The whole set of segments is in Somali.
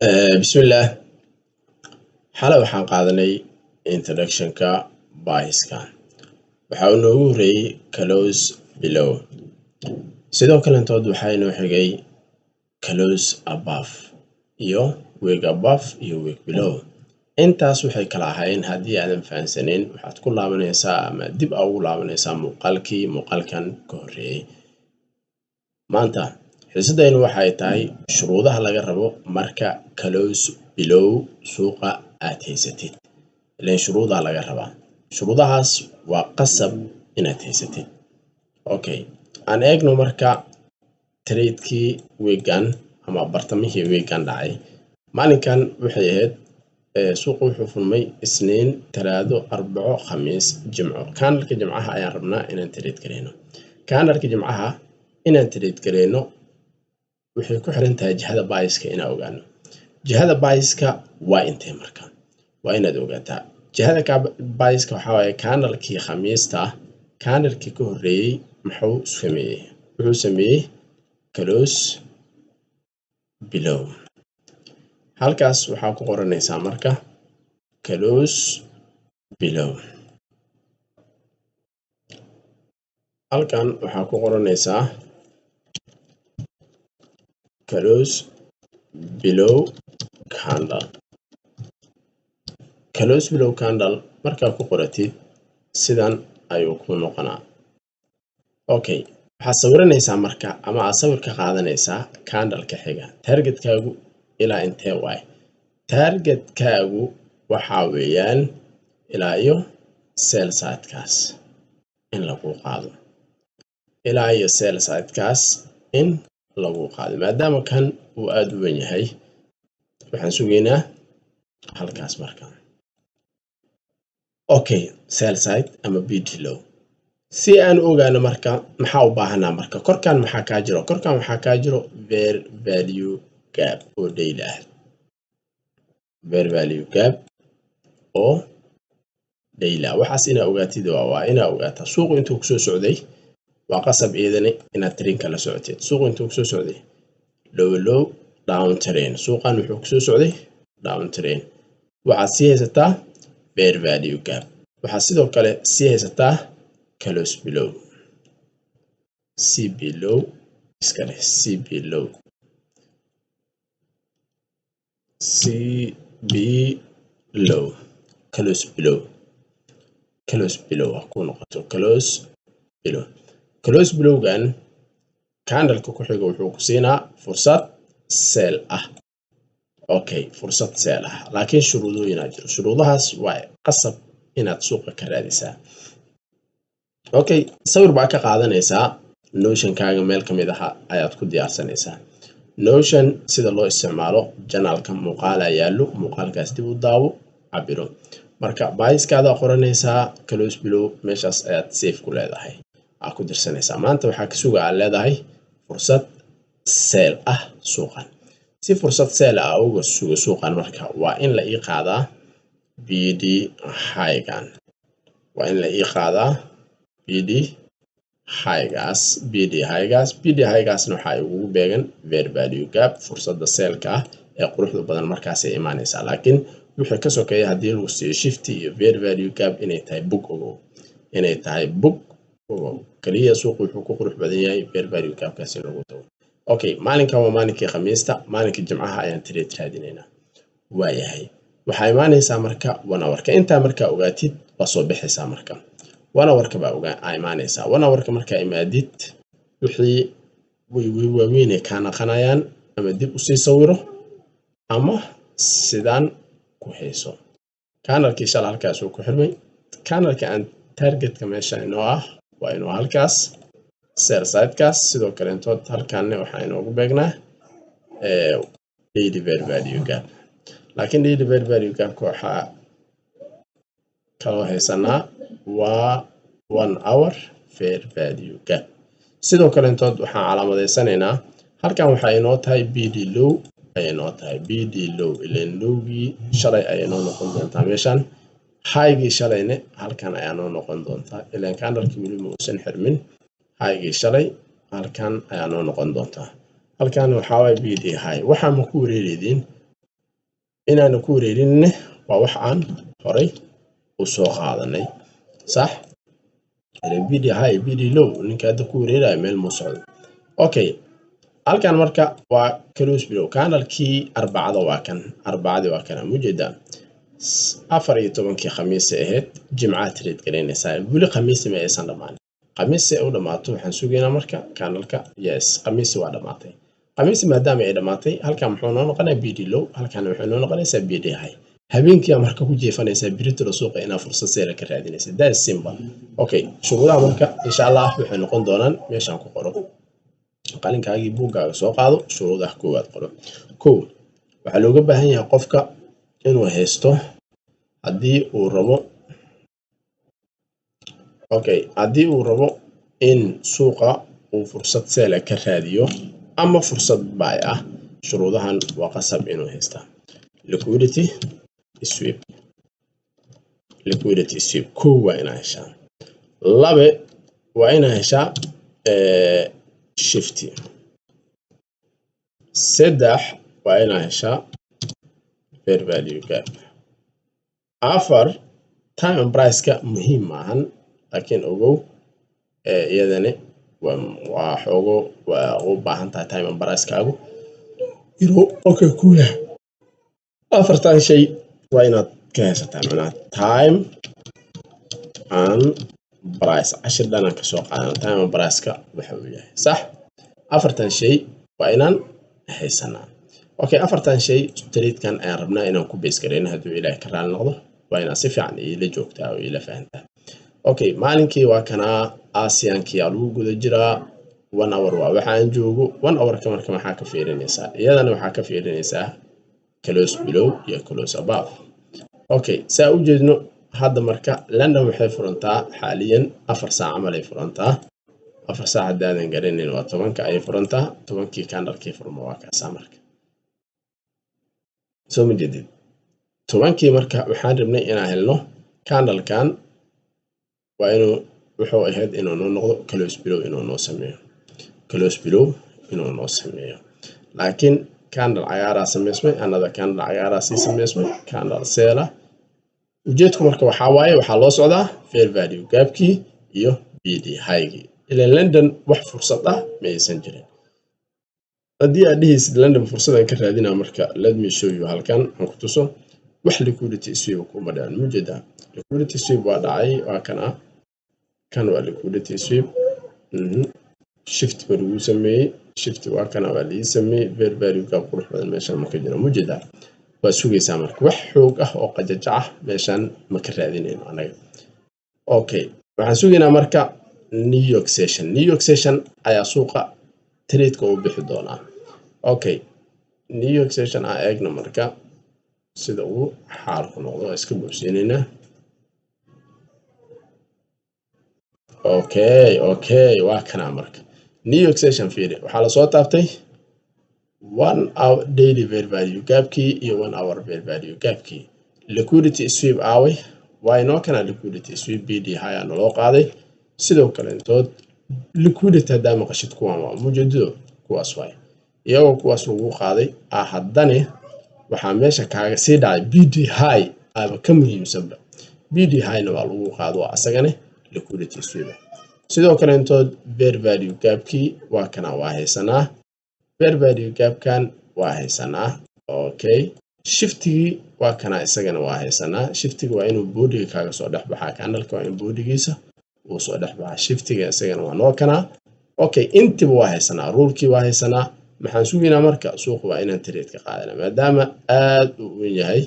بسم الله. xalay waxaan qaadanay introduction-ka biaska. waxa uu noogu horeeyay close below. sidoo kale intood waxaa inoo xigay close above iyo week above iyo week below. intaas waxay kala ahaayeen haddii aadan fahansanin waxaad ku laabanaysaa ama dib ugu laabanaysaa muuqaalkan ka horeeyay. maanta xiisadaynu waxay tahay shuruudaha laga rabo marka close below suuqa aad haysatid. ileen shuruudaha laga rabaa. shuruudahaas waa qasab inaad haysatid. okay, aan eegno marka trade-kii weegan ama bartamihii weegan dhacay. maalinkan waxay ahayd suuqa wuxuu furmay Isniin, Talaado, Arbaco, Khamiis, Jimco. candleka Jimcaha ayaan rabnaa inaan trade gareyno. candleka Jimcaha inaan trade gareyno waxay ku xiran tahay jihada biaska inaan ogaano. jihada biaska waa intee marka? waa inaad ogaataa. jihada biaska waxaa waaye candlekii Khamiista, candlekii ka horeeyay muxuu sameeyay? wuxuu sameeyay close below. halkaas waxaa ku qoranaysaa marka close below. halkan waxaa ku qoranaysaa close below candle. close below candle markaa ku qoratid sidan ayuu ku noqonaa. okay, waxaad sawiranaysaa marka ama aad sawir ka qaadanaysaa candleka xiga. targetkaagu ilaa intee waay? targetkaagu waxaa weeyaan ilaa iyo sell side-kaas in lagu qaado. ilaa iyo sell side-kaas in lagu qaado. maadaama kan uu aad u weyn yahay waxaan sugaynaa halkaas marka. okay, sell side ama bid low. si aan ogaano marka maxaa u baahanaa marka? korkan maxaa kaa jiro? korkan waxaa kaa jiro fair value gap oo daily ah. fair value gap oo daily ah. waxaas inaa ogaatid waa inaa ogaataa suuqu intuu kusoo socday. waa qasab iidani inaad train-ka la socotid. suuqu intuu kusoo socday low down train. suuqan wuxuu kusoo socday down train. waxaad sii haysataa fair value gap. waxaad sidoo kale sii haysataa close below. c below iska leh. c below. c below. close below. close below ha ku noqoto close below. close below-gan candleka ku xiga wuxuu ku siinaa fursad sell ah. okay, fursad sell ah. laakiin shuruudooyin aa jiro. shuruudahaas waa qasab inaad suuqa ka raadisaa. okay, sawir baa ka qaadanaysaa. notion-kaaga meel ka mid ah ayaad ku diyaarsanaysaa. notion sida loo isticmaalo janaalka muuqaal ayaa yaallo. muuqaalkaas dib u daawo cabiro. marka biaskaada qoranaysaa close below meeshaas ayaad save ku leedahay. aa ku dirsanaysaa. maanta waxaa ka suga aad leedahay fursad sell ah suuqan. si fursad sell ah uga sugo suuqan marka waa in la ii qaadaa bd high-gan. waa in la ii qaadaa bd high-gaas. bd high-gaasna waxaa ugu beegan fair value gap. fursadda sell-ka ah ee quruxda badan markaasay imaanaysaa. laakiin wixii ka sokeeya haddii lagu siiyo shifty iyo fair value gap inay tahay book ogow. inay tahay book ogow. kaliya suuq wuxuu ku qurux badan yahay fair value gap-kaas in lagu tago. okay, maalinkan waa maalinkii Khamiista. maalinkii Jimcaha ayaan trade raadinaynaa. waayahay, waxaa imaanaysaa marka 1 hour-ka. intaa markaa ogaatid waa soo bixaysaa marka 1 hour-ka baa imaanaysaa. 1 hour-ka markaa imaadid wixii way waaweynay kaa naqanayaan ama dib u sii sawiro ama sidaan ku hayso. candlekii shalay halkaas uu ku xirmay. candleka aan targetka meesha inoo ah waa inuu halkaas sell side-kaas. sidoo kale intood halkaanne waxaa inoogu beegnaa daily fair value gap. laakiin daily fair value gap-ka waxaa kaloo haysanaa waa 1 hour fair value gap. sidoo kale intood waxaan calaamadeysanaynaa halkan waxaa inoo tahay bd low ayay inoo tahay. bd low ileen lowgii shalay ayay noo noqon doontaa meeshan. high-gii shalayne halkan ayaa noo noqon doontaa. ileen candlekii weli ma uusan xirmin. high-gii shalay halkan ayaa noo noqon doontaa. halkan waxaa waaye bd high. waxaa ma ku wareereediin inaanu ku wareerinne waa wax aan horay u soo qaadanay صح BD high BD low ninka hadda ku wareerayo meel muu socdo okay halkan marka waa close below candlekii arbacada waa kan arbacadii waa kana mujeedaa 14 khamiis ahayd jimcaha trade gareynaysaa weli khamiis ma aysan dhamaan khamiis u dhamaato waxaan sugaynaa marka candleka yes khamiis waa dhamaatay khamiis maadaama ay dhamaatay halkan muxuu noo noqonayaa BD low halkan wuxuu noo noqonaysaa BD high habeenkii marka ku jeefanaysaa birito suuqa inaa fursad seel ka raadinaysa that is simple okay shuruudaha marka insha Allah waxay noqon doonaan meeshaan ku qoro qalinkaagii buuggaaga soo qaado shuruudaha koowaad qoro waxaa looga baahan yahay qofka inuu haysto haddii uu rabo in suuqa uu fursad seel ka raadiyo ama fursad buy ah shuruudahan waa qasab inuu haysta liquidity sweep waa inaa heshaa labe waa inaa heshaa shifty saddex waa inaa heshaa fair value gap afar time and price ka muhiim maahan laakiin ogow iyadani waa xoogo waa u baahan tahay time and price kaagu inuu okay ku yahay afartan shay waa inaad ka heshataa macnaha time and price cashir dhanaan ka soo qaadana time and price ka waxa uu yahay sax afartan shay waa inaan haysanaa okay afartan shay trade-kan ayaan rabnaa inaan ku base gareyno hadduu ilaahay ka raali noqdo waa inaad si fiican ila joogtaa oo ila fahantaa okay maalinkii waa kanaa Aasiyankii lagu guda jiraa 1 hour waa waxaan joogo 1 hour ka marka maxaa ka fiirinaysaa iyadana waxaa ka fiirinaysaa close below iyo close above okay saa u jeedno hadda marka London waxay furantaa xaaliyan 4 saac amal ay furantaa 4 saac hadaadan garaneyn waa 10 ay furantaa 10kii candlekii furmo waa kaasa marka soo midid 10kii marka waxaan rabnay inaan helno candlekan waa inuu wuxuu ahayd inuu noo noqdo close below inuu noo sameeyo laakiin candle cagaaraa sameysmay another candle cagaaraa sii sameysmay candle seela ujeedku marka waxaa waaye waxaa loo socdaa fair value gapkii iyo BD highgii ilaa London wax fursad ah ma aysan jirin haddii aad dhihaysid London fursadan ka raadinaa marka let me show you halkan aan ku tuso wax liquidity sweep kuma dhacin mujeedaa liquidity sweep waa dhacay waa kana kan waa liquidity sweep shift baa lagu sameeyey shift waa kana waa lii sameeyey fair value gap qurux badan meeshaan ma ka jiro mujeedaa waa sugaysaa marka wax xoog ah oo qajajac ah meeshaan ma ka raadinayno anaga okay waxaan sugaynaa marka New York session ayaa suuqa trade-ka u bixi doonaa okay New York session aan eegno marka sida uu xaalku noqdo iska boobsiinayna okay waa kana marka New York session fiiri waxaa la soo taabtay 1 hour daily fair value gapkii iyo 1 hour fair value gapkii liquidity sweep away waa inoo kana liquidity sweep BD high aan loo qaaday sidoo kale intood liquidity hadaa maqashid kuwan waa mujeedido kuwaas waay iyagoo kuwaas lagu qaaday haddana waxaa meesha kaaga sii dhacay BD high aba ka muhiimsanba BD high na waa lagu qaado asagana liquidity sweep sidoo kale intood fair value gapkii waa kana waa haysanaa fair value gapkan waa haysanaa okay shiftigii waa kana isagana waa haysanaa shiftiga waa inuu boodiga kaaga soo dhex baxaa candleka waa in boodigiisa uu soo dhex baxaa shiftiga isagana waa noo kana okay intiba waa haysanaa rulkii waa haysanaa maxaan sugaynaa marka suuqa waa inaan trade ka qaadana maadaama aad u weyn yahay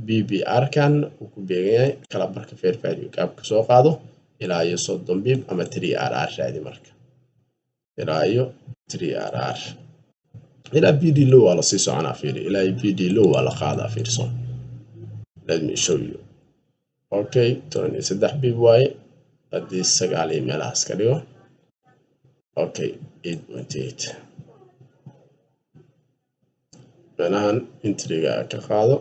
BBR kan uu ku beegan yahay kala barka fair value gapka soo qaado ilaa iyo 30 bib ama 3RR raadi marka ilaa iyo 3RR ilaa BD low waa la sii soconaa fiiri ilaa BD low waa la qaadaa fiirso let me show you okay 23 bib waaye haddii 9 iyo meelahaas ka dhigo okay 8.8 meelahan intriga ka qaado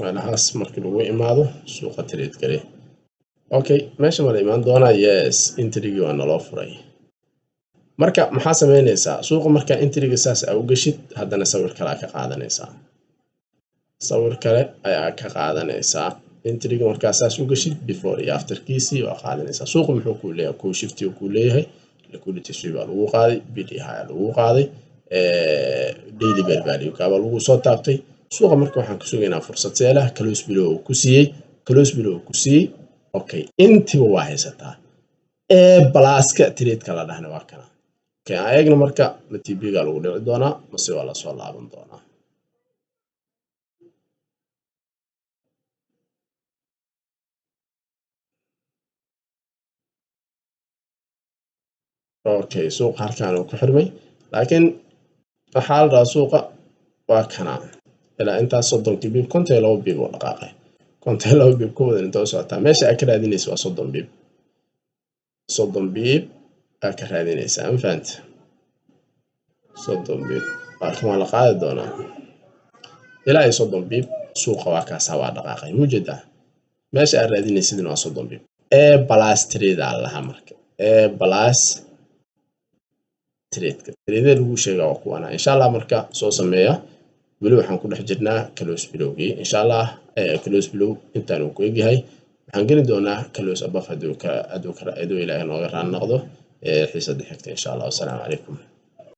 meelahaas markii lagu imaado suuqa trade gale okay meesha ma la imaan doonaa yes intrigi waa naloo furay marka maxaa sameynaysaa suuqa marka intriga saas u gashid haddana sawir kala ka qaadanaysaa sawir kale ayaa ka qaadanaysaa entryga markaa saas u gashid before iyo afterkiisii waa qaadanaysaa. suuqa muxuu ku leeyahay ku shifti ku leeyahay liquidity sweep baa lagu qaaday bidii haya lagu qaaday daily bear value ka baa lagu soo taabtay. suuqa marka waxaan ku sugaynaa fursad seelah close below ku siiyey okay intiba waa haysataa blaska trade kala dhahna waa kana okay ayagna marka natiibiga lagu dhici doonaa mase waa la soo laaban doonaa. okay suuqa halkaan uu ku xirmay laakiin waxaa la dhahaa suuqa waa kana ilaa intaas 30 bib 52 bib oo dhaqaaqay 52 bib ku wada inta soo socotaa meesha ay ka raadinayso waa 30 bib 30 bib ay ka raadinaysaa ma fahanta 30 bib waa la qaadi doonaa ilaa ay 30 bib suuqa waa kaas waa dhaqaaqay mujada meesha ay raadinaysidina waa 30 bib plus trade allaha marka plus trade lagu sheega waa kuwana insha Allah marka soo sameeya wali waxaan ku dhex jirnaa close bilowgii insha Allah close bilow intaan uu ku egyahay waxaan geli doonaa close above haduu Ilaahay nooga raan noqdo xiisada xigta insha Allah. Assalaamu calaykum.